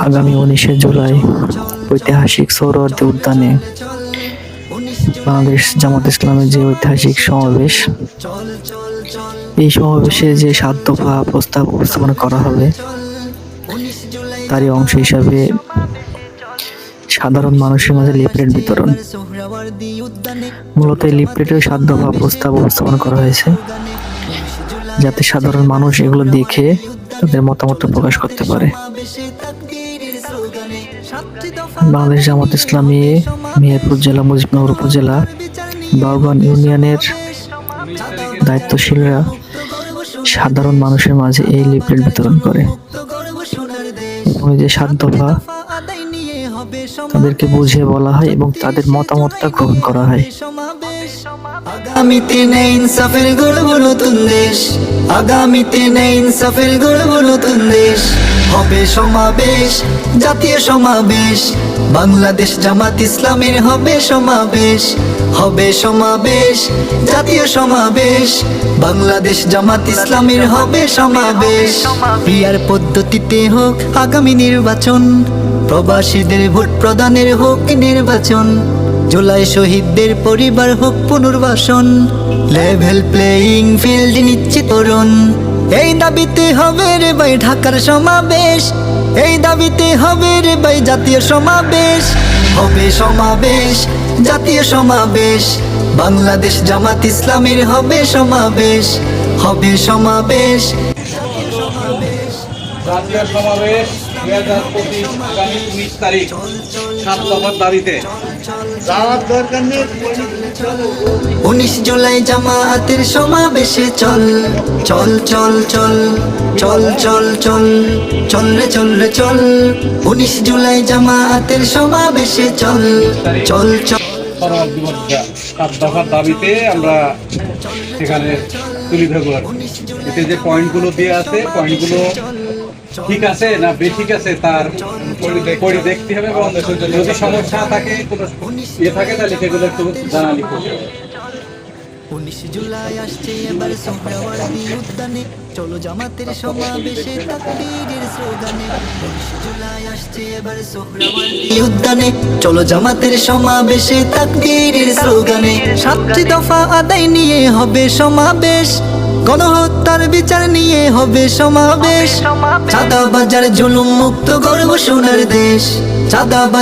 আগামী 19শে জুলাই ঐতিহাসিক সোহরাওয়ার্দী উদ্যানে বাংলাদেশ জামাত ইসলামের যে ঐতিহাসিক সমাবেশ, এই সমাবেশে যে 7 দফা প্রস্তাব উপস্থাপন করা হবে, তারই অংশ হিসাবে সাধারণ মানুষের মাঝে লিফলেট বিতরণ। মূলত এই লিফলেটের 7 দফা প্রস্তাব উপস্থাপন করা হয়েছে, যাতে সাধারণ মানুষ এগুলো দেখে তাদের মতামত প্রকাশ করতে পারে। বাংলাদেশ জামাত ইসলামী মেহেরপুর জেলা, মুজিবনগর উপজেলা, বাউগান ইউনিয়নের দায়িত্বশীলরা সাধারণ মানুষের মাঝে এই লিফলেট বিতরণ করে এবং যে 7 দফা তাদেরকে বুঝিয়ে বলা হয় এবং তাদের মতামতটা গ্রহণ করা হয়। আগামীতে নেই ইনসাফের গড়ব নতুন দেশ, আগামীতে নেই ইনসাফের গড়ব নতুন দেশ। হবে সমাবেশ, জাতীয় সমাবেশ, বাংলাদেশ জামাত ইসলামের হবে সমাবেশ। হবে সমাবেশ, জাতীয় সমাবেশ, বাংলাদেশ জামাত ইসলামের হবে সমাবেশ। পিয়ার পদ্ধতিতে হোক আগামী নির্বাচন, প্রবাসীদের ভোট প্রদানের হোক নির্বাচন, জুলাই শহীদদের পরিবার হোক পুনর্বাসন, লেভেল প্লেয়িং ফিল্ড নিশ্চিতকরণ। এই দাবিতে হবে রে ভাই ঢাকার সমাবেশ, এই দাবিতে হবে রে ভাই জাতীয় সমাবেশ। হবে সমাবেশ, জাতীয় সমাবেশ, বাংলাদেশ জামাত ইসলামের হবে সমাবেশ। হবে সমাবেশ, জাতীয় সমাবেশ 2025 আগামী 19 তারিখ 7 দফার দাবিতে। 19 জুলাই জামাতের সমাবেশে চল চল চল চল চল চল চল চল রে চল রে চল। 19 জুলাই জামাতের সমাবেশে চল চল চল। 7 দফার দাবিতে আমরা সেখানে তুলে ধরবো। এতে যে পয়েন্টগুলো দিয়ে আছে, পয়েন্টগুলো ঠিক আছে না বেঠিক আছে তার পরি দেখতে হবে এবং যদি সমস্যা থাকে, কোনো ইয়ে থাকে, তাহলে সেগুলো একটু জানালি খুশি হবে। 19 জুলাই আসছে এবার সোহরাওয়ার্দী উদ্যানে, চলো জামাতের সমাবেশে তাকবীরের স্লোগানে। 19 জুলাই আসছে এবার সোহরাওয়ার্দী উদ্যানে, চলো জামাতের সমাবেশে তাকবীরের স্লোগানে। 7টি দফা আদায় নিয়ে হবে সমাবেশ, গণহত্যার বিচার নিয়ে হবে সমাবেশ। চাঁদাবাজার জুলুম মুক্ত গর্ব সোনার দেশ, চাঁদাবাজার